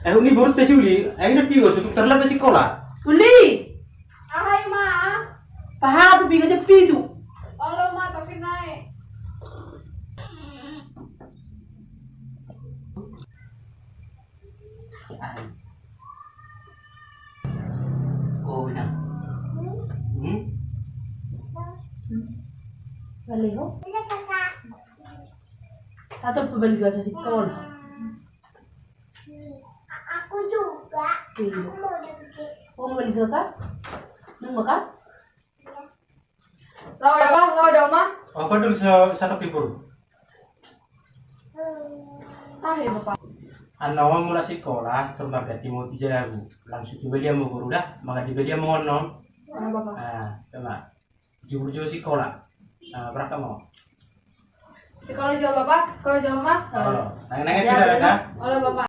Ini baru tes uli, akhirnya pigo sutuk terlalu sekolah. Uli, Ahai ma, paha tu pinggir jepi tu. Allah ma tapi naik. Oh, benar. Balik ho. Atau pembeli gak sa sekolah. Aku juga. Iya. Aku mau pergi. Oh, balik ka? Nung makan? Lau dah ma. Apa dulu satu pipur? Ahai bapak. Anawan mula sekolah, terbagati mau pijagu. Langsung coba dia mau guru dah, maka dia mau ngon. Ah bapak. Ah, coba. Jujur sekolah. Berapa mau? Sekolah jauh bapak, sekolah jauh ma. Oh, nanya tidak ada. Allah bapak.